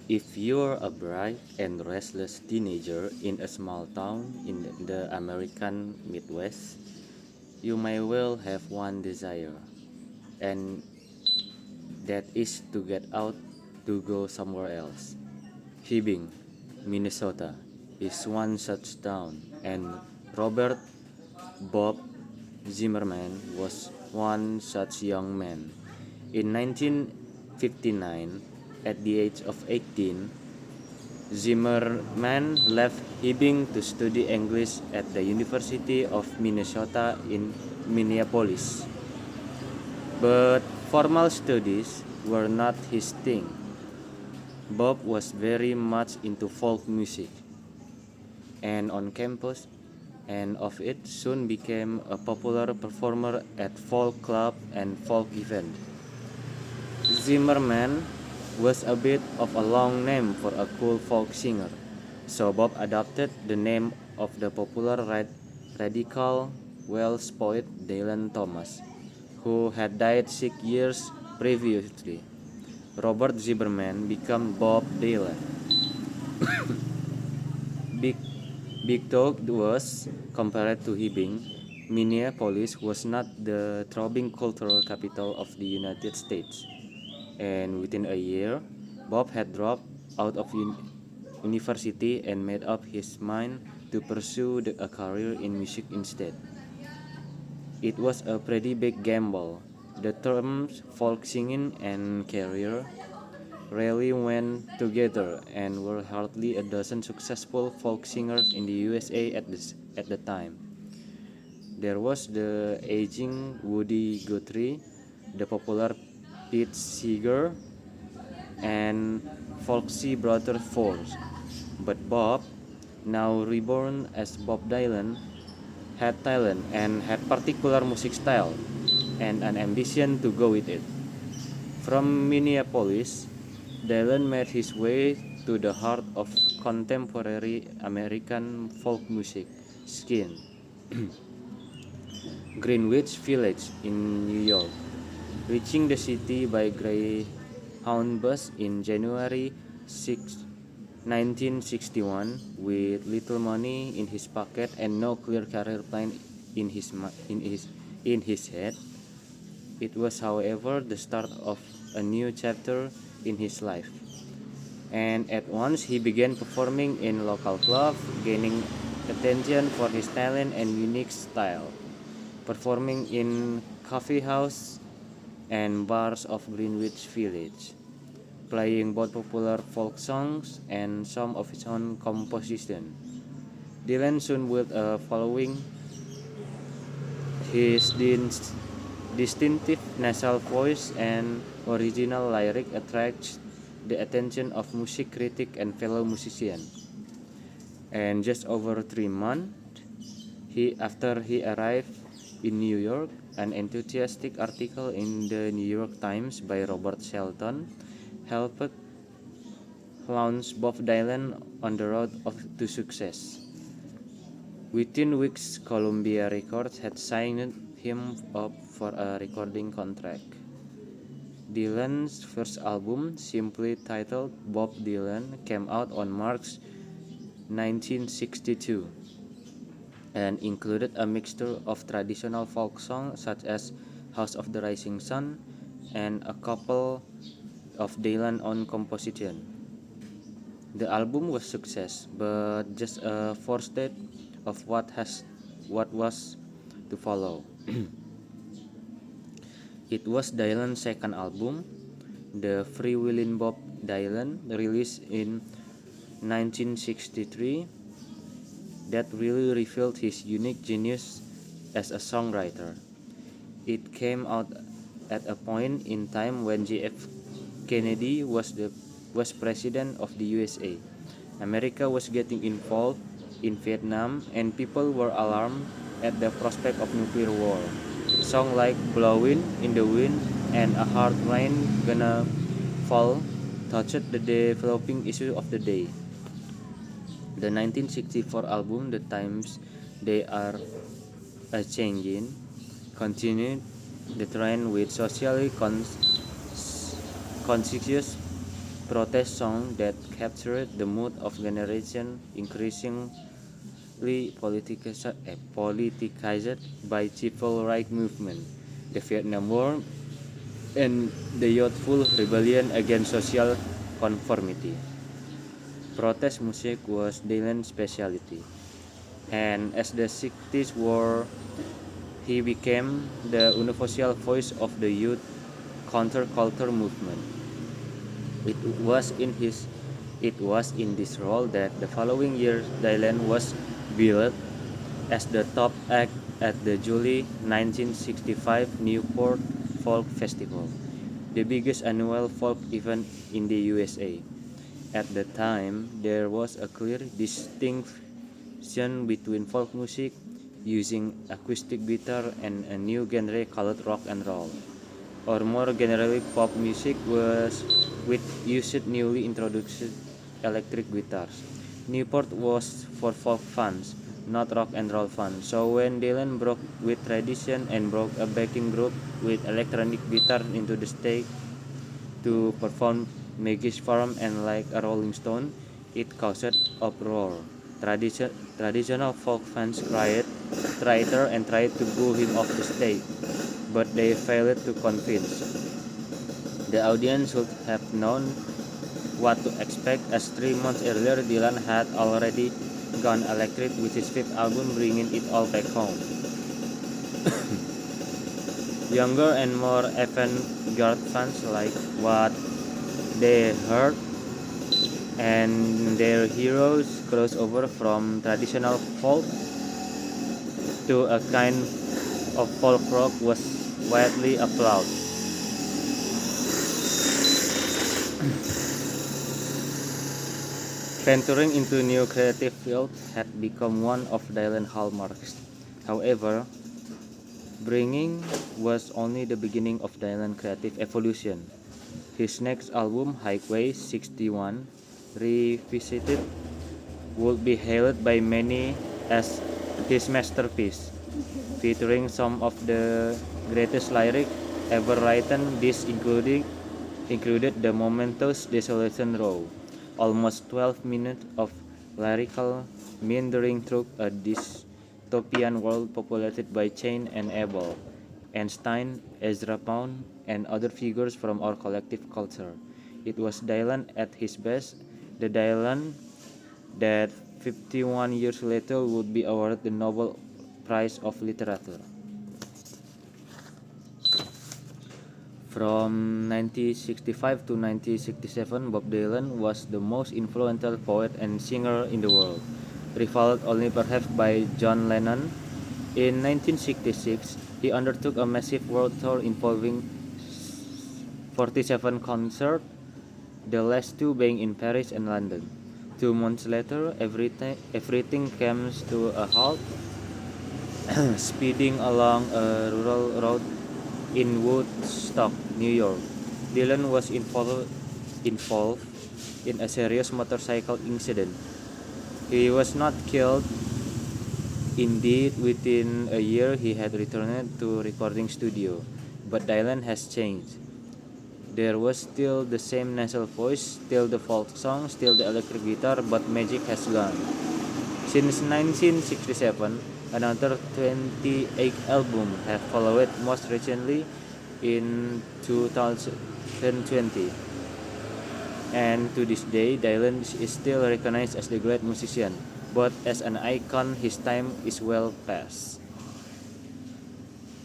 If you're a bright and restless teenager in a small town in the American Midwest, you may well have one desire, and that is to get out to go somewhere else. Hibbing, Minnesota, is one such town, and Robert Bob Zimmerman was one such young man. In 1959, at the age of 18, Zimmerman left Hibbing to study English at the University of Minnesota in Minneapolis. But formal studies were not his thing. Bob was very much into folk music, and on campus, and of it soon became a popular performer at folk club and folk event. Zimmerman was a bit of a long name for a cool folk singer, so Bob adopted the name of the popular radical Welsh poet Dylan Thomas, who had died 6 years previously. Robert Zimmerman became Bob Dylan. Big, Big Dog was, compared to Hibbing, Minneapolis was not the throbbing cultural capital of the United States, and within a year, Bob had dropped out of university and made up his mind to pursue a career in music instead. It was a pretty big gamble. The terms folk singing and career rarely went together, and were hardly a dozen successful folk singers in the USA at the time. There was the aging Woody Guthrie, the popular Pete Seeger, and folksy brother Fours. But Bob, now reborn as Bob Dylan, had talent and had particular music style and an ambition to go with it. From Minneapolis, Dylan made his way to the heart of contemporary American folk music scene, Greenwich Village in New York. Reaching the city by Greyhound bus in January 6, 1961, with little money in his pocket and no clear career plan in his head. It was, however, the start of a new chapter in his life, and at once he began performing in local clubs, gaining attention for his talent and unique style, performing in coffee houses and bars of Greenwich Village, playing both popular folk songs and some of his own composition. Dylan soon built a following. His distinctive nasal voice and original lyric attracts the attention of music critics and fellow musicians. And just over 3 months after he arrived in New York, an enthusiastic article in the New York Times by Robert Shelton helped launch Bob Dylan on the road to success. Within weeks, Columbia Records had signed him up for a recording contract. Dylan's first album, simply titled Bob Dylan, came out on March 1962 and included a mixture of traditional folk songs such as House of the Rising Sun and a couple of Dylan's own compositions. The album was a success, but just a foretaste of what was to follow. It was Dylan's second album, The Freewheelin' Bob Dylan, released in 1963, that really revealed his unique genius as a songwriter. It came out at a point in time when J.F. Kennedy was president of the USA. America was getting involved in Vietnam, and people were alarmed at the prospect of nuclear war. Songs like Blowin' in the Wind and A Hard Rain Gonna Fall touched the developing issue of the day. The 1964 album, The Times They Are A Changin', continued the trend with socially conscious protest song that captured the mood of generation increasingly politicized by civil rights movement, the Vietnam War, and the youthful rebellion against social conformity. Protest music was Dylan's specialty, and as the 60s war, he became the universal voice of the youth counterculture movement. It was in his it was in this role that the following year Dylan was billed as the top act at the July 1965 Newport Folk Festival, the biggest annual folk event in the USA. At the time, there was a clear distinction between folk music using acoustic guitar and a new genre called rock and roll, or more generally pop music was with used newly introduced electric guitars. Newport was for folk fans, not rock and roll fans. So when Dylan broke with tradition and brought a backing group with electronic guitar into the stage to perform Maggie's Farm and Like a Rolling Stone, it caused uproar. Traditional folk fans cried, traitor, and tried to boo him off the stage, but they failed to convince. The audience should have known what to expect, as 3 months earlier Dylan had already gone electric with his fifth album, bringing it all back home. Younger and more avant-garde fans like what they heard, and their heroes crossover from traditional folk to a kind of folk rock was widely applauded. Venturing into new creative fields had become one of Dylan's hallmarks. However, bringing was only the beginning of Dylan's creative evolution. His next album, Highway 61, Revisited, would be hailed by many as his masterpiece, featuring some of the greatest lyrics ever written. This included the momentous Desolation Row, almost 12 minutes of lyrical meandering through a dystopian world populated by Cain and Abel, Einstein, Ezra Pound, and other figures from our collective culture. It was Dylan at his best, the Dylan that 51 years later would be awarded the Nobel Prize of Literature. From 1965 to 1967, Bob Dylan was the most influential poet and singer in the world, rivaled only perhaps by John Lennon. In 1966, he undertook a massive world tour involving 47 concerts, the last two being in Paris and London. 2 months later, everything came to a halt. Speeding along a rural road in Woodstock, New York, Dylan was involved in a serious motorcycle incident. He was not killed. Indeed, within a year he had returned to recording studio, but Dylan has changed. There was still the same nasal voice, still the folk song, still the electric guitar, but magic has gone. Since 1967, another 28 albums have followed, most recently in 2020. And to this day, Dylan is still recognized as the great musician, but as an icon, his time is well past.